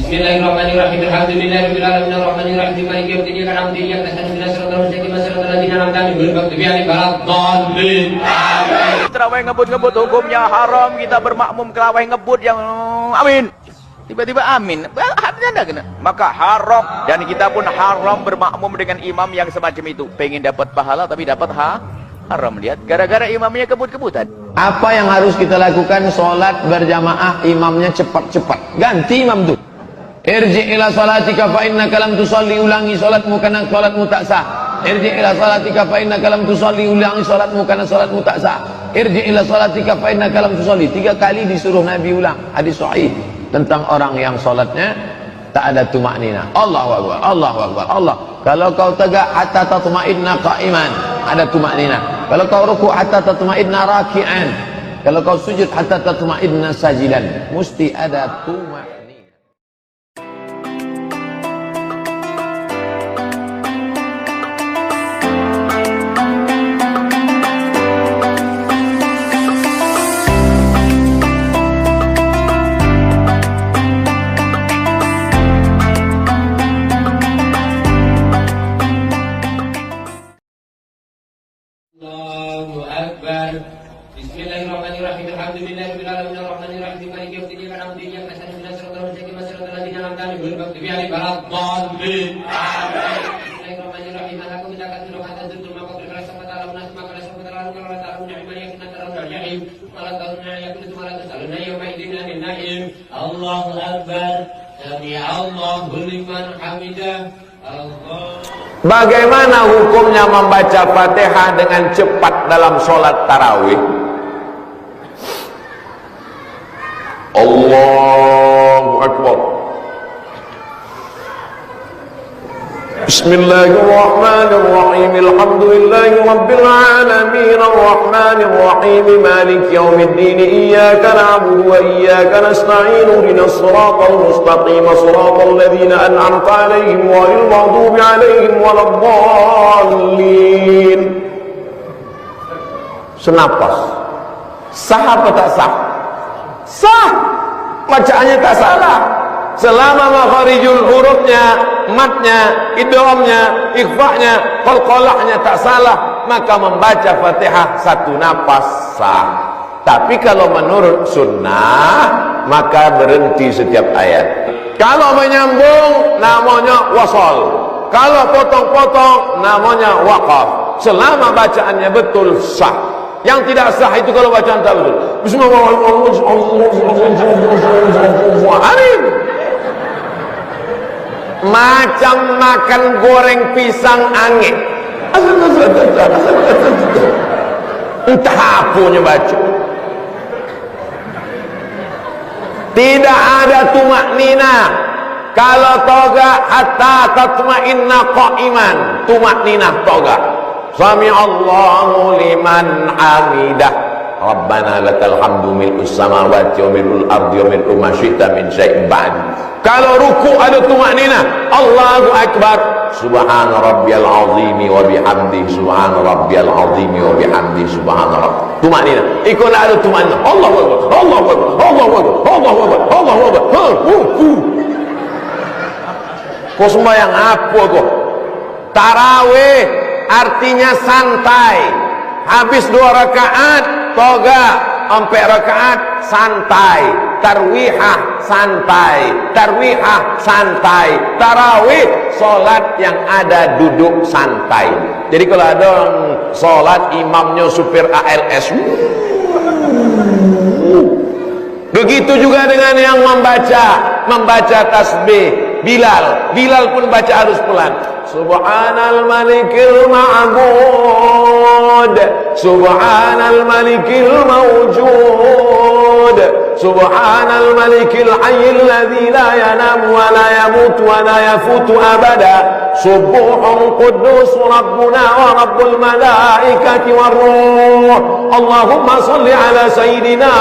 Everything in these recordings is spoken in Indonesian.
Bismillahirrahmanirrahim. Alhamdulillahirabbil alamin arrahmanir rahim maliki yaumiddin iyyaka na'budu wa iyyaka nasta'in ihdinas siratal mustaqim siratal ladzina an'amta 'alaihim ghairil maghdubi 'alaihim waladdallin. Amin. Terawih ngebut-ngebut hukumnya haram, kita bermakmum terawih ngebut yang amin. Tiba-tiba amin. Artinya enggak kena. Maka haram, dan kita pun haram bermakmum dengan imam yang semacam itu. Pengen dapat pahala tapi dapat haram. Lihat, gara-gara imamnya kebut-kebutan. Apa yang harus kita lakukan? Sholat berjamaah, imamnya cepat-cepat. Ganti imam tuh. Irji ila salatika fa innaka lam tusalli, ulangi salatmu karena salatmu tak sah. Irji ila salatika fa innaka lam tusalli, ulangi salatmu karena salatmu tak sah. Irji ila salatika fa innaka lam tusalli. 3 kali disuruh Nabi ulang. Hadis sahih tentang orang yang salatnya tak ada tumaknina. Allahu akbar, Allahu akbar, Allah. Kalau kau tegak hatta tatma'inna qa'iman, ada tumaknina. Kalau kau ruku' hatta tatma'inna raki'an. Kalau kau sujud hatta tatma'inna sajidan. Mesti ada tumaknina. Allahu akbar. Bismillahirrahmanirrahim. Alhamdulillahirabbil alamin arrahmanir rahim maliki yaumiddin iyyaka na'budu wa iyyaka nasta'in ihdinas siratal mustaqim siratal ladzina an'amta 'alaihim ghairil maghdubi 'alaihim waladdallin. Amin. Bismillahirrahmanirrahim. Alakum takatsuru hatta zurtum maqabir rasulullah ta'ala nas maka rasulullah ta'ala ta'ala ni'mal yakin tarawul jahim wala ta'ala yakun wala tasaluna yawma idzin anil na'im. Allahu akbar. Sami Allahu liman hamidah. Allah. Bagaimana hukumnya membaca Fatihah dengan cepat dalam sholat tarawih? Allahu Akbar. Bismillahirrahmanirrahim. Alhamdulillahi rabbil alamin arrahmanir rahim maliki yaumiddin iyyaka na'budu wa iyyaka nasta'in ihdinas siratal mustaqim siratal ladzina an'amta 'alaihim ghairil maghdubi 'alaihim waladdallin. Senapas. Sah apa tak sah? Sah. Bacaannya tak salah. Selama makharijul hurufnya, matnya, idghamnya, ikhfa'nya, qalqalahnya tak salah, maka membaca Fatihah satu napas sah. Tapi kalau menurut sunnah, maka berhenti setiap ayat. Kalau menyambung, namanya wasal. Kalau potong-potong, namanya waqaf. Selama bacaannya betul, sah. Yang tidak sah itu kalau bacaan tak betul. Bismillahirrahmanirrahim. Macam makan goreng pisang angin. Entah apanya baca. Tidak ada tumaknina. Kalau toga hatta tatma'inna qa'iman. Tumaknina toga. Sami Allahu liman hamidah. Rabbana lakal hamdu mil'us samawati wa mil'ul ardi wa mil'u ma syi'ta min syai'in ba'd. Kalau ruku ada tumaknina, Allahu akbar. Subhana rabbiyal azimi wa bihamdi, subhana rabbiyal azimi wa bihamdi, subhana rabb. Tumaknina. Ikut ada tumaknina. Allahu akbar, Allahu akbar, Allahu akbar, Allahu akbar, Allahu akbar. Kau sembahyang apa kau? Tarawih artinya santai. Habis 2 rakaat toga, 4 rakaat santai. Tarwihah santai, tarwihah santai. Tarawih solat yang ada duduk santai. Jadi kalau ada orang solat imamnya supir ALS, begitu juga dengan yang membaca tasbih. Bilal pun baca harus pelan. Subhanal malikil ma'bud, subhanal malikil mawjud, subhanal malikil hayyil ladzi la yanamu wa la yamutu wa la yafutu abada, subuhun quddus rabbuna wa rabbul malaikati war ruh. Allahumma salli ala sayyidina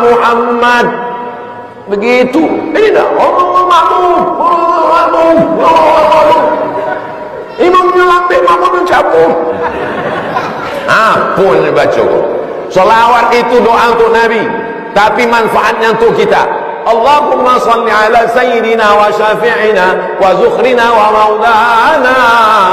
Muhammad. Begitu. Ini dah Allah makmum. Imamnya lambat, makmumnya cabut. Pun baca. Selawat itu doa untuk Nabi, tapi manfaatnya untuk kita. Allahumma salli ala sayyidina wa syafi'ina wa zukhrina wa maulana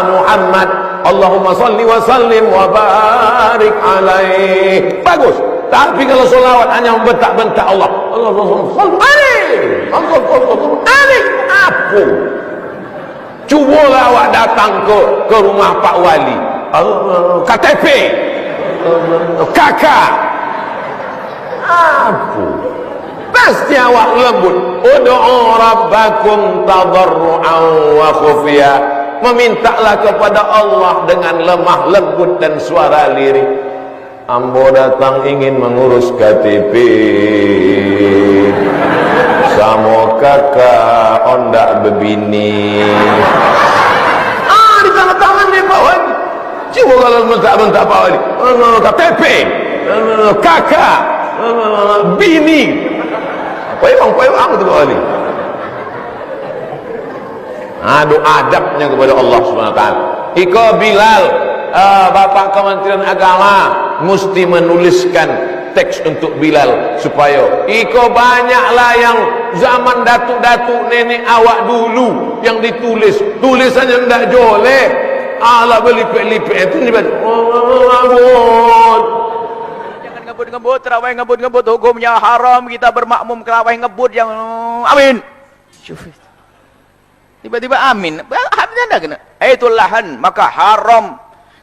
Muhammad. Allahumma salli wa sallim wa barik alaih. Bagus. Tapi kalau solawat hanya membentak-bentak Allah, Allahumma salli alaih, Allahumma alaih, apa? Cubalah awak datang ke rumah Pak Wali, KTP, kakak, apa? Pasti awak lembut. Ud'u rabbakum tadarru'an wa khufya. Memintalah kepada Allah dengan lemah lembut dan suara lirih. Ambo datang ingin mengurus KTP sama kakak ondak bebini. Di tangan-tangan ni Pak Wali. Cuba kalau bentak-bentak Pak Wali, KTP, kakak, bini. Payung tu Pak Wali. Adu adabnya kepada Allah SWT. Iko Bilal, Bapak Kementerian Agama mesti menuliskan teks untuk Bilal supaya iko banyaklah yang zaman datuk-datuk nenek awak dulu yang ditulis tulisannya tidak joleh, ala belipet-lipet itu dibaca. Jangan ngebut-ngebut, terawih ngebut-ngebut, hukumnya haram. Kita bermakmum terawih ngebut yang amin. Tiba-tiba amin. Amin anda kena. Itu lahan, maka haram.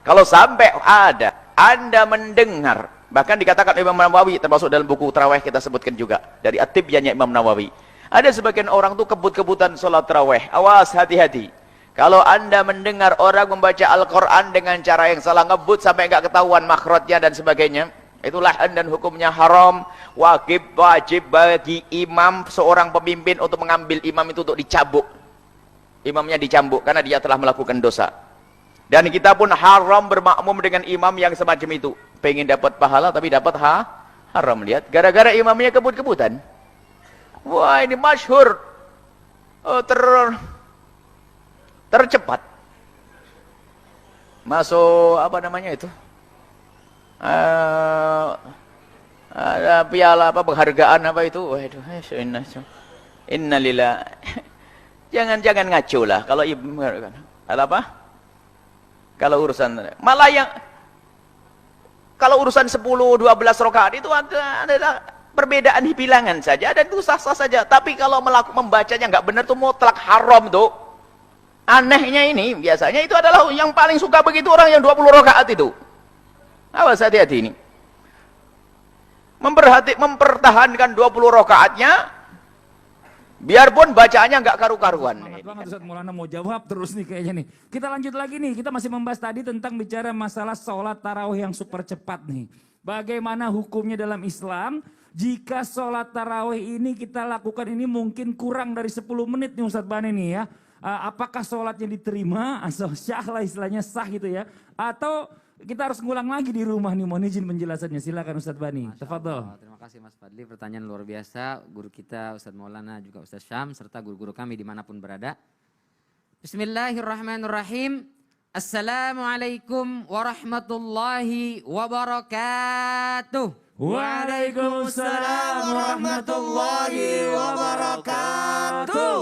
Kalau sampai ada Anda mendengar, bahkan dikatakan Imam Nawawi, termasuk dalam buku tarawih kita sebutkan juga dari At-Tibyahnya Imam Nawawi. Ada sebagian orang tuh kebut-kebutan sholat tarawih. Awas, hati-hati. Kalau Anda mendengar orang membaca Al-Quran dengan cara yang salah, ngebut sampai nggak ketahuan makhrajnya dan sebagainya, itulah dan hukumnya haram. Wajib bagi imam, seorang pemimpin, untuk mengambil imam itu untuk dicambuk. Imamnya dicambuk karena dia telah melakukan dosa. Dan kita pun haram bermakmum dengan imam yang semacam itu. Pengen dapat pahala tapi dapat haram. Lihat, gara-gara imamnya kebut-kebutan. Wah, ini masyhur. Tercepat. Masuk apa namanya itu? Ada piala apa, penghargaan apa itu? Waduh, innalillah. Jangan ngaco lah kalau ibu apa? Kalau urusan malah yang kalau urusan 10-12 rakaat itu adalah perbedaan bilangan saja dan itu sah-sah saja. Tapi kalau membacanya nggak benar tuh mutlak haram tuh. Anehnya ini biasanya itu adalah yang paling suka begitu orang yang 20 rakaat itu. Awas, hati-hati ini. Mempertahankan 20 rakaatnya biarpun bacaannya nggak karu-karuan. Semangat banget Ustaz Maulana mau jawab terus nih kayaknya nih. Kita lanjut lagi nih, kita masih membahas tadi tentang bicara masalah sholat tarawih yang super cepat nih. Bagaimana hukumnya dalam Islam jika sholat tarawih ini kita lakukan ini mungkin kurang dari 10 menit nih Ustaz Bani nih ya. Apakah sholatnya diterima atau syah lah istilahnya sah gitu ya. Atau kita harus ngulang lagi di rumah nih, mohon izin penjelasannya. Silakan Ustaz Bani. Tafadhol. Terima kasih Mas Fadli, pertanyaan luar biasa. Guru kita Ustaz Maulana juga Ustaz Syam serta guru-guru kami dimanapun berada. Bismillahirrahmanirrahim. Assalamualaikum warahmatullahi wabarakatuh. Waalaikumsalam warahmatullahi wabarakatuh.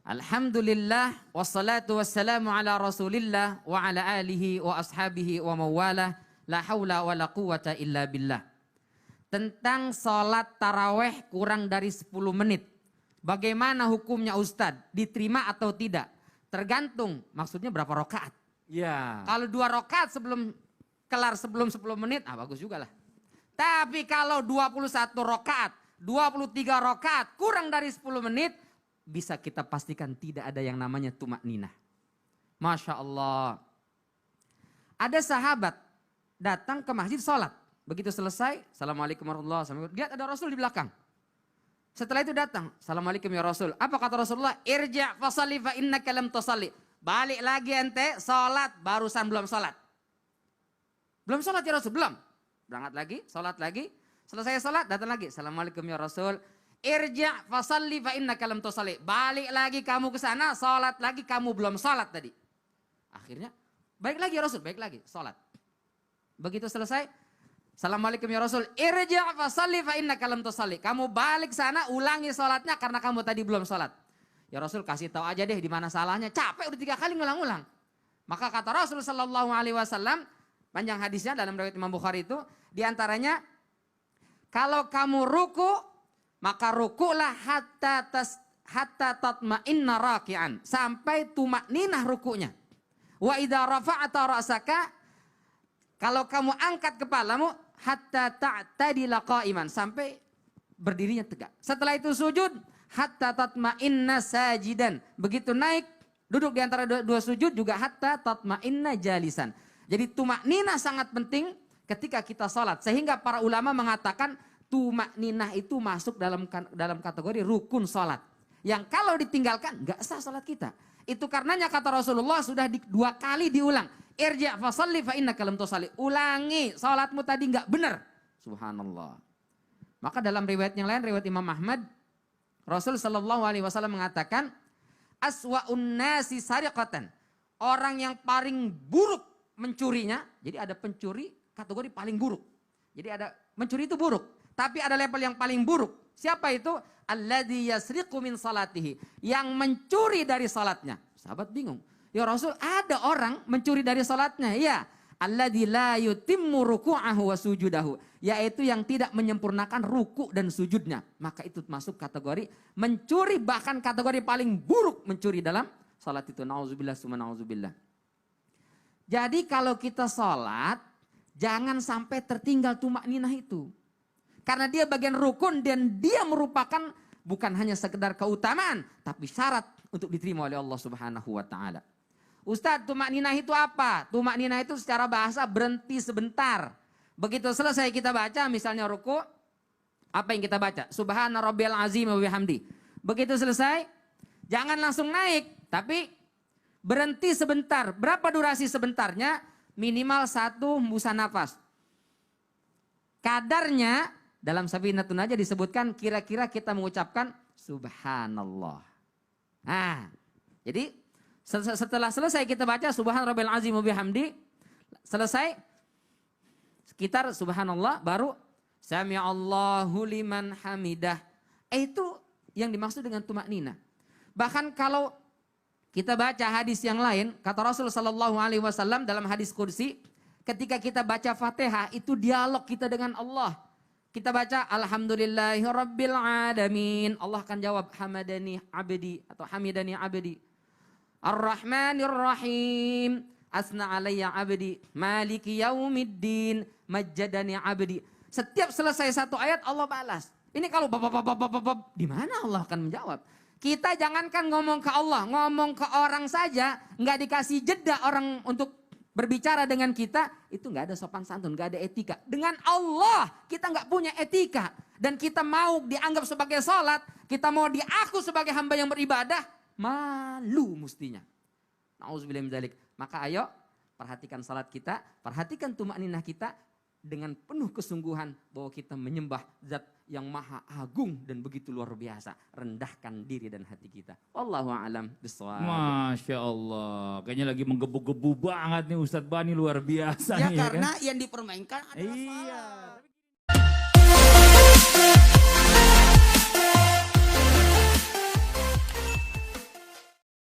Alhamdulillah wassalatu wassalamu ala Rasulillah wa ala alihi wa ashabihi wa mawalah, la haula wa la quwata illa billah. Tentang salat taraweh kurang dari 10 menit. Bagaimana hukumnya Ustadz? Diterima atau tidak? Tergantung maksudnya berapa rakaat. Ya. Kalau 2 rakaat sebelum kelar sebelum 10 menit, bagus juga lah. Tapi kalau 21 rakaat, 23 rakaat kurang dari 10 menit, bisa kita pastikan tidak ada yang namanya tumak ninah. Masya Allah. Ada sahabat datang ke masjid sholat. Begitu selesai, Assalamualaikum warahmatullahi wabarakatuh. Lihat ada Rasul di belakang. Setelah itu datang, Assalamualaikum ya Rasul. Apa kata Rasulullah? Irja' fasalli fa innaka lam tusalli. Balik lagi ente, sholat, barusan belum sholat. Belum sholat ya Rasul? Belum. Berangkat lagi, sholat lagi. Selesai sholat, datang lagi. Assalamualaikum ya Rasul. Irja' fasalli fa innaka lam tusalli. Balik lagi kamu ke sana, salat lagi kamu belum salat tadi. Akhirnya baik lagi ya Rasul, baik lagi salat. Begitu selesai, Assalamualaikum ya Rasul. Irji' fasalli fa innaka lam tusalli. Kamu balik sana, ulangi sholatnya karena kamu tadi belum sholat. Ya Rasul, kasih tahu aja deh di mana salahnya. Capek udah 3 kali ngulang-ulang. Maka kata Rasul sallallahu alaihi wasallam, panjang hadisnya dalam riwayat Imam Bukhari itu, di antaranya kalau kamu ruku, maka rukulah hatta tatma'inna raki'an, sampai tumakninah rukunya. Wa idza rafa'ta ra'saka, kalau kamu angkat kepalamu, hatta ta'tadila qa'iman, sampai berdirinya tegak. Setelah itu sujud, hatta tatma'inna sajidan. Begitu naik, duduk di antara dua sujud juga hatta tatma'inna jalisan. Jadi tumakninah sangat penting ketika kita sholat. Sehingga para ulama mengatakan tumakninah itu masuk dalam kategori rukun sholat. Yang kalau ditinggalkan nggak sah sholat kita. Itu karenanya kata Rasulullah sudah 2 kali diulang. Irji' fasalli fa innaka lam tusalli. Ulangi, sholatmu tadi nggak benar. Subhanallah. Maka dalam riwayat yang lain, riwayat Imam Ahmad, Rasul sallallahu alaihi wasallam mengatakan, aswa'un nasi sariqatan. Orang yang paling buruk mencurinya, jadi ada pencuri kategori paling buruk. Jadi ada mencuri itu buruk, tapi ada level yang paling buruk. Siapa itu? Alladzi yasriqu min salatihi, yang mencuri dari salatnya. Sahabat bingung. Ya Rasul, ada orang mencuri dari salatnya. Ya, alladzi la yutimmu ruku'ahu wa sujudahu, yaitu yang tidak menyempurnakan ruku dan sujudnya. Maka itu masuk kategori mencuri, bahkan kategori paling buruk mencuri dalam salat itu. Nauzubillah summa nauzubillah. Jadi kalau kita salat, jangan sampai tertinggal tumakninah itu. Karena dia bagian rukun dan dia merupakan bukan hanya sekedar keutamaan, tapi syarat untuk diterima oleh Allah Subhanahu wa taala. Ustadz, tumakninah itu apa? Tumakninah itu secara bahasa berhenti sebentar. Begitu selesai kita baca, misalnya ruku, apa yang kita baca? Subhana rabbiyal azim wa bihamdi. Begitu selesai, jangan langsung naik, tapi berhenti sebentar. Berapa durasi sebentarnya? Minimal 1 hembusan nafas. Kadarnya dalam Safinatun aja disebutkan kira-kira kita mengucapkan subhanallah. Nah, jadi setelah selesai kita baca subhan rabbil azim wa bihamdi, selesai sekitar subhanallah, baru sami'allahu liman hamidah. Itu yang dimaksud dengan tumakninah. Bahkan kalau kita baca hadis yang lain, kata Rasul sallallahu alaihi wasallam dalam hadis qudsi, ketika kita baca Fatihah itu dialog kita dengan Allah. Kita baca alhamdulillahi rabbil alamin, Allah akan jawab hamadani abdi atau hamidani abdi. Ar-Rahmanir Rahim, asna alayya abdi, maliki yaumiddin, majjadani abdi. Setiap selesai 1 ayat Allah balas. Ini kalau di mana Allah akan menjawab? Kita jangankan ngomong ke Allah, ngomong ke orang saja, nggak dikasih jeda orang untuk berbicara dengan kita, itu nggak ada sopan santun, nggak ada etika. Dengan Allah kita nggak punya etika, dan kita mau dianggap sebagai sholat, kita mau diaku sebagai hamba yang beribadah, malu mestinya. Nauzubillah min dzalik. Maka ayo perhatikan salat kita, perhatikan tumakninah kita dengan penuh kesungguhan bahwa kita menyembah zat yang maha agung dan begitu luar biasa. Rendahkan diri dan hati kita. Wallahu a'lam bishawab. Masya Allah, kayaknya lagi menggebu-gebu banget nih Ustadz Bani, luar biasa Ya nih. karena yang dipermainkan adalah Iya. salat.